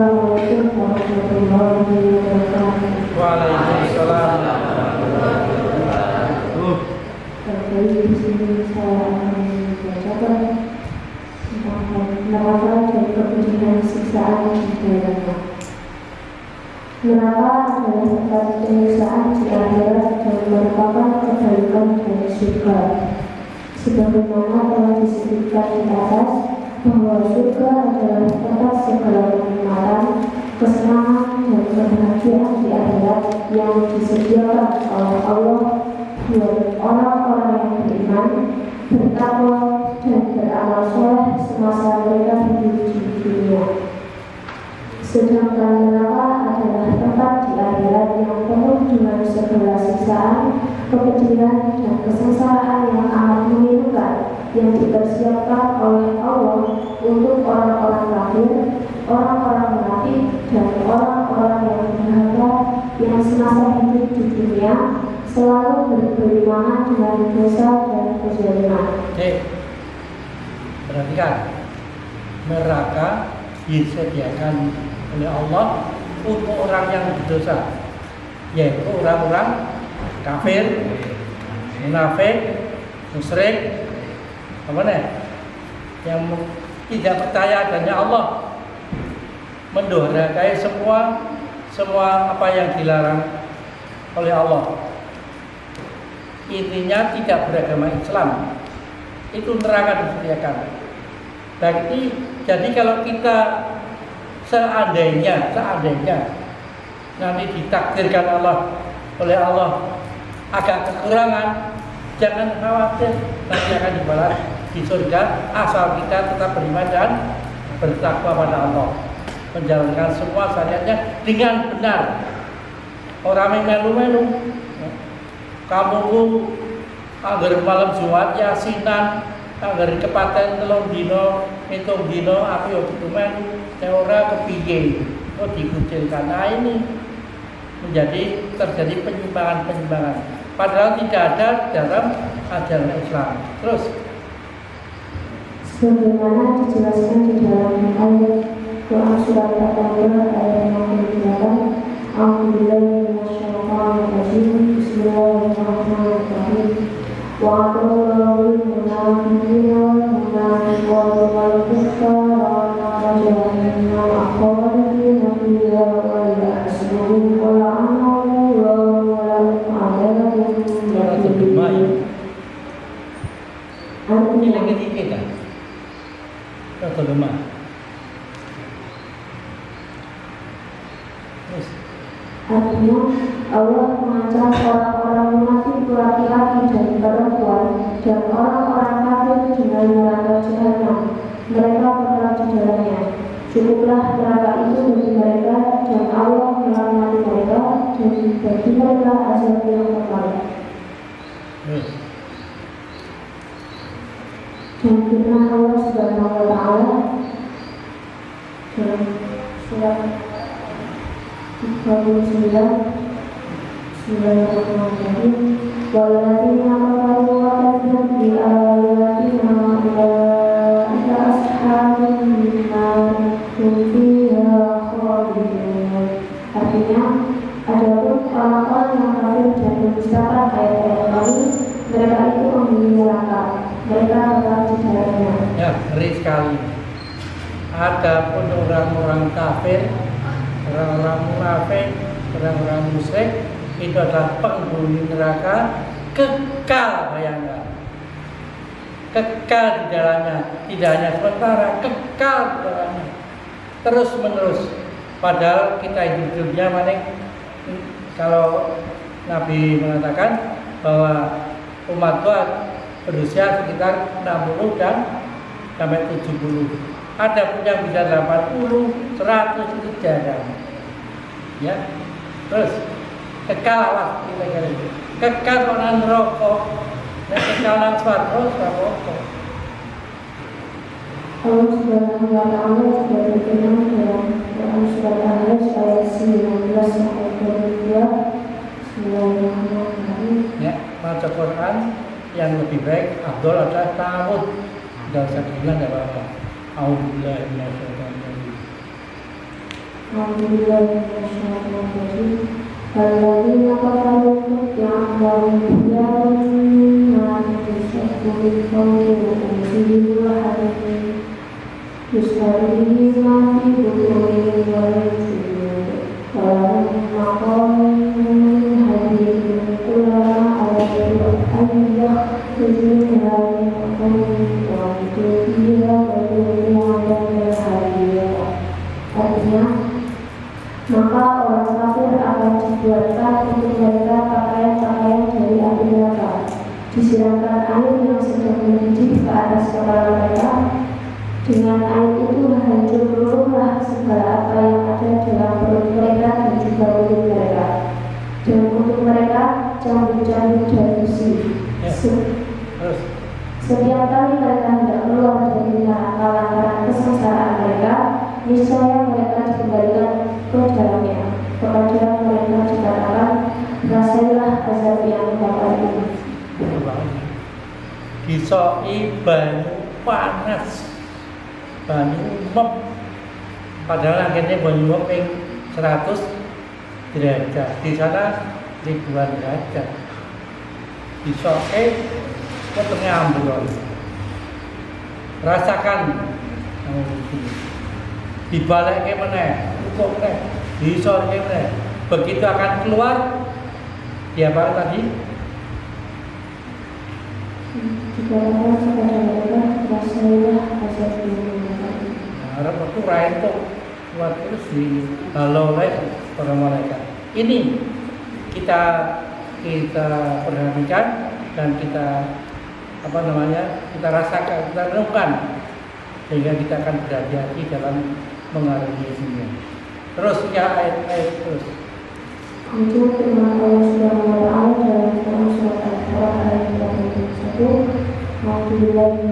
Assalamualaikum warahmatullahi wabarakatuh. Waalaikumsalam. Kali di sini saya akan membacakan tentang neraka dan kepedihan siksaan di dalamnya. Neraka adalah tempat penyiksaan di akhirat dan merupakan kebalikan dari surga. Sebagaimana telah disebutkan di atas, bahwa surga adalah tempat segala kenikmatan, kesenangan, dan kebahagiaan di akhirat yang disediakan oleh Allah buat orang-orang yang beriman, bertakwa, dan beramal soleh semasa mereka hidup di dunia. Sedangkan neraka adalah tempat di akhirat yang penuh dengan segala siksaan, kepedihan, dan kesengsaraan yang amat memilukan yang dipersiapkan oleh Allah untuk orang-orang kafir, orang-orang munafik, dan orang-orang yang berharga yang semasa hidup di dunia selalu berimana dengan dosa dan kezaliman. Perhatikan, neraka disediakan oleh Allah untuk orang yang berdosa, yaitu orang-orang kafir, munafik, musyrik, yang tidak percaya adanya Allah, mendoakai semua apa yang dilarang oleh Allah. Intinya tidak beragama Islam, itu neraka disediakan. Jadi kalau kita seandainya nanti ditakdirkan oleh Allah agak kekurangan, jangan khawatir, nanti akan dibalas di surga asal kita tetap beriman dan bertakwa pada Allah, menjalankan semua syariatnya dengan benar. Orang melu-melu kamu agar malam Jumat yasinan, agar kepaten telung dino, hitung dino, api dokumen, teora kepiye, dikucilkan. Nah ini terjadi penyimpangan. Padahal tidak ada dalam ajaran Islam. Terus, sebagaimana dijelaskan di dalam ayat Quran surat Al-Baqarah ayat 68. A'udzubillahi minasyaitonir rajim. Bismillahirrahmanirrahim. Wa'adallahu al-munafiqina wal-munafiqati wal-kuffara wa jahannama khalidina fiha wa yahsubuhum wa la'anahum wa lahum 'adzabun muhin. ini lagi kita atau lemah. Artinya Allah mengancam orang-orang munafik laki-laki dan perempuan dan orang-orang kafir dengan neraka jahanam. Mereka kekal di dalamnya. Cukuplah neraka itu bagi mereka dan Allah melaknati mereka dan bagi mereka azab yang kekal. Dan firman Allah Subhanahu wa Ta'ala dalam surat 39. Bismillahirrahmanirrahim. Walladzina kafaru wa kadzabu bi ayatina ulaika ashabun nar hum fiha khalidun. Artinya, adapun orang-orang yang kafir dan mendustakan ayat-ayat kami, mereka itu penghuni neraka. Mereka kekal di dalamnya. Ya, ngeri sekali. Adapun orang-orang kafir, orang-orang munafik, orang-orang musyrik itu adalah penghuni neraka kekal, bayangkan. Kekal di dalamnya, tidak hanya sementara, kekal di dalamnya. Terus menerus. Padahal kita hidup di dunia kalau Nabi mengatakan bahwa umat Tuhan berusia sekitar 60 dan sampai 70. Ada pun yang bisa 80, 100 itu jarang. Ya. Terus kekal Allah kita itu. Kekal nang neraka. Nek kekal nang swarga rokok. Allah Subhanahu wa Ta'ala juga berfirman dalam Quran surat Al-Hajj ayat 19 sampai 22. Bismillahirrahmanirrahim. Ya, baca Quran yang lebih baik afdal adalah ta'awud. Enggak usah bilang enggak apa-apa. A'udzubillahi minasyaitonir rajim. Alhamdulillah Alladhina kafaru ya'lamun billahi yusabbihu qawli wa hamdihi yusabbihu ma fi butunihim wa yusabbihu wa maqamin hadidin ulama al-ayyah Bismillah artinya maka orang kafir akan dibuatkan untuk mereka pakaian-pakaian dari api neraka, disiramkan air yang sedang mendidih ke atas kepala mereka. Dengan air itu hancur seluruhlah segala apa yang ada dalam perut mereka dan juga mulut mereka, dan untuk mereka cambuk-cambuk dan besi. Setiap kali mereka hendak keluar dari neraka lantaran kesengsaraan mereka, niscaya mereka dikembalikan ke dalamnya. Kepada mereka dikatakan, rasailah azab yang bakal ini. Disoi banyu panas, banyu umep, padahal akhirnya banyu umep yang 100 derajat, di sana ribuan derajat. Disoi ke tengah ambulan, rasakan dibalik ke mana, cukup ke, disor ke mana, begitu akan keluar, dia apa tadi? Dikatakan kepada mereka, rasailah azab yang bakal ini. Harap aku raih tuh, buat terus di halau oleh para malaikat. Ini kita perhatikan dan kita kita rasakan, kita renungkan sehingga kita akan berhati-hati dalam mengarungi dunia. Terus ya ayat terus. Itu firman Allah Subhanahu wa taala dalam Quran surat Al-Baqarah ayat 81. Alhamdulillah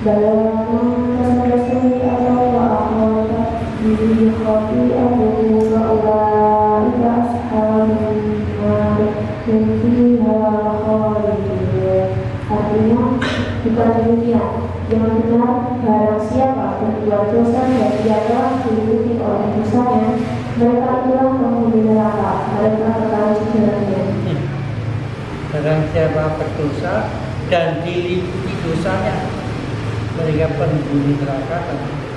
bala man tasawwi atau wa akhawata bihi khati'atuhu wa ulaika ashabun nar hum fiha khalidun. Artinya bukan demikian. Yang benar barang siapa berbuat dosa dan dia telah diikuti oleh dosanya, mereka itulah penghuni neraka, mereka kekal di dalamnya. Barang siapa berdosa dan diliputi dosanya, mereka penghuni neraka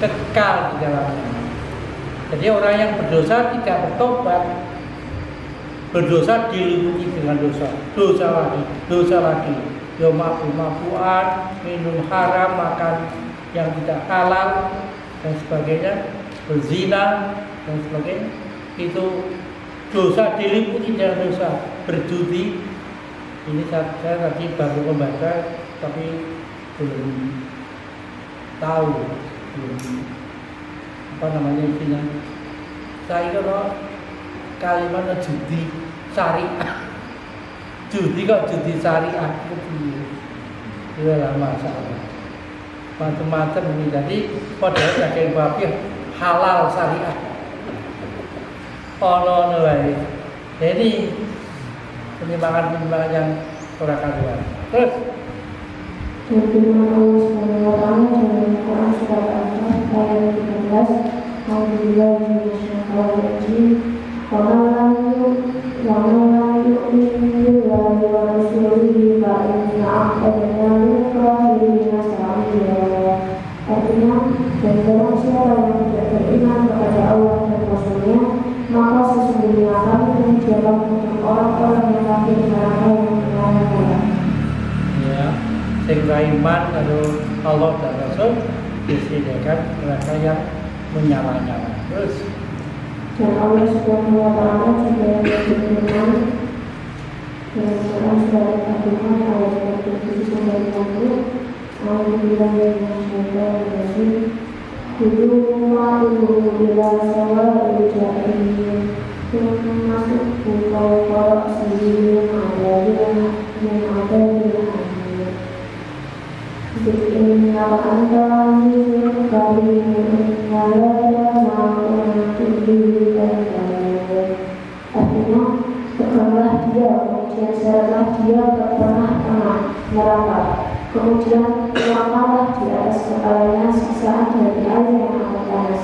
kekal di dalamnya. Jadi orang yang berdosa tidak bertobat, berdosa diliputi dengan dosa lagi, ya mabuk-mabukan, minum haram, makan yang tidak halal dan sebagainya, berzina dan sebagainya. Itu dosa diliputi dengan dosa. Berjudi, ini saya tadi baru membaca tapi belum tahu, isinya. Saya kalau kalimat judi syariah, judi syariah itu adalah masalah macam-macam ini. Jadi padahal daging babi halal syariah ono wae. Jadi penimbangan yang kurang karuan. Terus firman Allah Subhanahu wa taala dalam Quran surat Al-Baqarah ayat 13. Alhamdulillah wa man lam yu'min billahi wa rasulihi fa inna a'tadna lil kafirina sa'ira. Artinya, dan barang siapa yang tidak beriman kepada Allah dan Rasulnya, maka sesungguhnya kami menyediakan untuk orang-orang yang kafir neraka yang menyala-nyala. Ya, sing iman kalau Allah dan Rasul disediakan neraka yang menyala-nyala. Terus Dan Allah Subhanahu wa taala juga berfirman dalam Quran surat Al-Baqarah ayat 37 sampai 50. Alhamdulillah kudu ma'luhu ila sawa'il jahil masuk bukau kolak sendiri yang ada di hati bikin anta min karim walaya ma'unatuhi dan artinya tekanlah dia, kemudian seretlah dia ke tengah-tengah neraka, kemudian tuangkanlah di atas kepalanya siksaan dari air yang amat panas.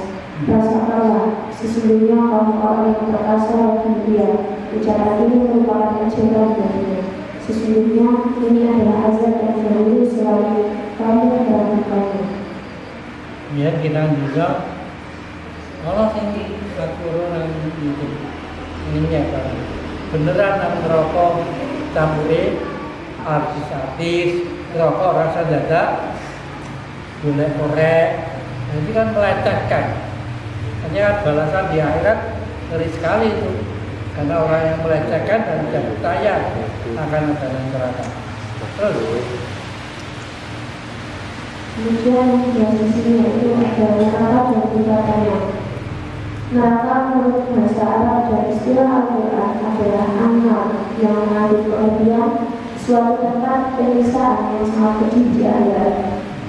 yang perkasa bagi dia. Ucapan ini merupakan ajaran baginya. Sesungguhnya ini adalah azab yang dahulu selalu kamu melakukannya. Biar kita juga Allah ini atur nang itu ini ya kan beneran nang rokok campure artis-artis rokok rasa dadak golek korek jadi kan melecehkan hanya balasan di akhirat ngeri sekali itu karena orang yang melecehkan dan tidak percaya akan ada neraka. Terus Kemudian yang di sini yaitu ada neraka dan tingkatannya. Neraka menurut bahasa Arab dan istilah Al-Quran adalah annar yang mengandung kemudian suatu tempat penyiksaan yang sangat pedih di akhirat.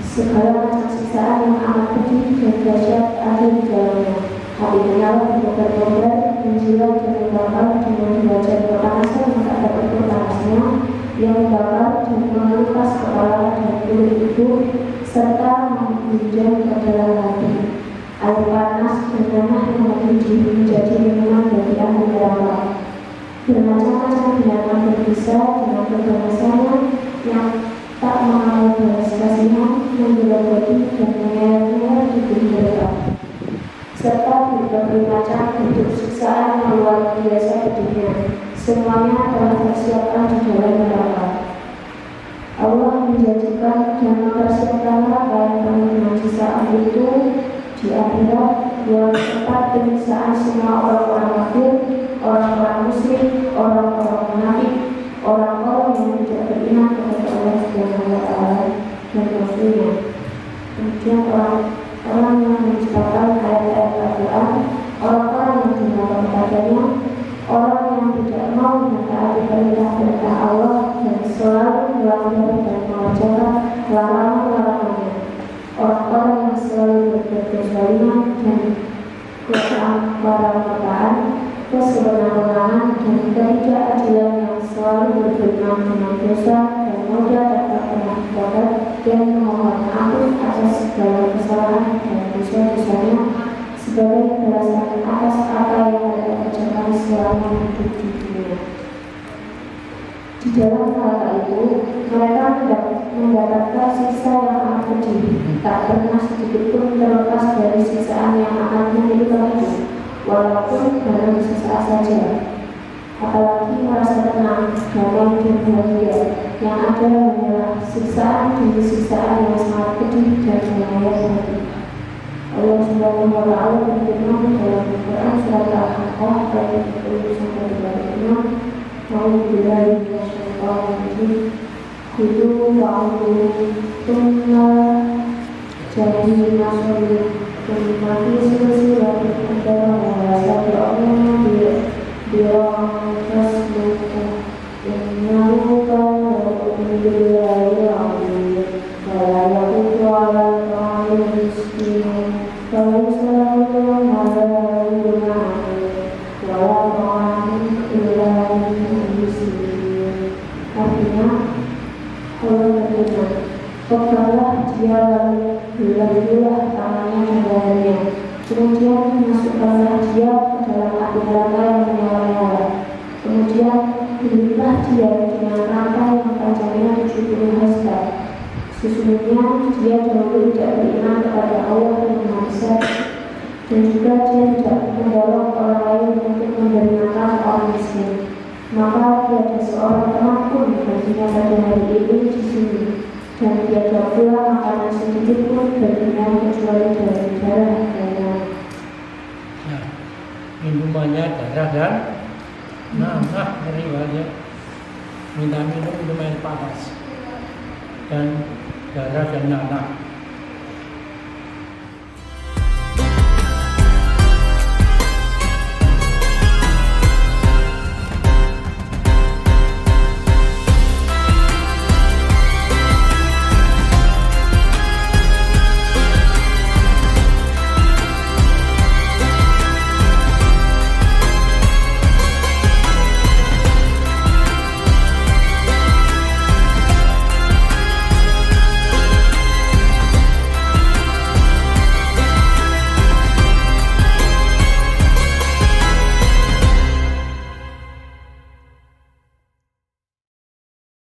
Segala macam siksaan yang amat pedih dan dahsyat ada di dalamnya. Api menyala berkobar-kobar, menjilat dan membakar dengan derajat kepanasan yang tak dapat berpanasnya, yang membakar dan mengelupas kepala dan kulit tubuh serta menghujam ke dalam hati. Air panas dan tanah yang mendidih menjadi minuman bagi ahli neraka. Bermacam-macam binatang berbisa dengan keganasannya yang tak mengenal belas kasihan, menggerogoti dan menyeret-nyeret tubuh mereka. Serta berbagai macam bentuk siksaan yang luar biasa pedihnya. Semuanya telah tersiapkan di dalam neraka. Allah menjanjikan dan mempersiapkan neraka yang penuh dengan siksaan itu di akhirat, yang tempat penyiksaan semua orang-orang kafir, orang-orang musyrik, orang-orang munafik, orang-orang yang tidak beriman kepada Allah Subhanahu wa Ta'ala dan Rasul-Nya. Kemudian orang yang mendustakan ayat-ayat Al-Quran, orang-orang yang durhaka kepadanya, orang yang tidak mau mentaati perintah-perintah Allah dan selalu melanggar dan mengerjakan larangan-larangannya, orang-orang yang selalu berbuat kezaliman dan keangkaran, kesewenang-wenangan dan ketidakadilan yang selalu berbenam dengan dosa dan noda tanpa pernah tobat dan memohon ampun atas segala kesalahan dan dosa-dosanya sebagai balasan atas apa yang mereka kerjakan selama hidup di dunia. Di dalam neraka itu, mereka mendapatkan siksa yang amat pedih, tak pernah sedikit pun terlepas dari siksaan yang akan menyedihkan itu, walaupun dalam sesaat saja. Apalagi merasa tenang, damai dan bahagia, yang ada hanyalah siksaan demi siksaan yang sangat pedih dan menyayat hati. Allah Subhanahu wa Ta'ala berfirman dalam Al-Quran surat Al-Haqqah ayat 10-26, A'udzubillahi minasyaitonir rajim. Kudu wa'udhu tunna jadi masyarakat mati silsilah berkendara merasa doanya bilang tasmuka innahuka wa'udzubillahi alhamdulillah wa'alayakutu ala ta'ala miskin wa'alayakutu ala artinya Allah berfirman, peganlah dia lalu belah-belah tangannya dan badannya, kemudian masukkanlah dia ke dalam api neraka yang menyala-nyala, kemudian berilah dia dengan rantai yang panjangnya 70 hasta. Sesungguhnya dia dahulu tidak beriman kepada Allah yang Maha Besar, dan juga dia tidak mendorong orang lain untuk memberi makan orang miskin. Maka tiada seorang teman pun baginya pada hari ini di sini, dan tiada pula makanan sedikit pun baginya kecuali dari darah dan nah, minumannya darah dan nanah riwayatnya minum air panas dan darah dan nanah.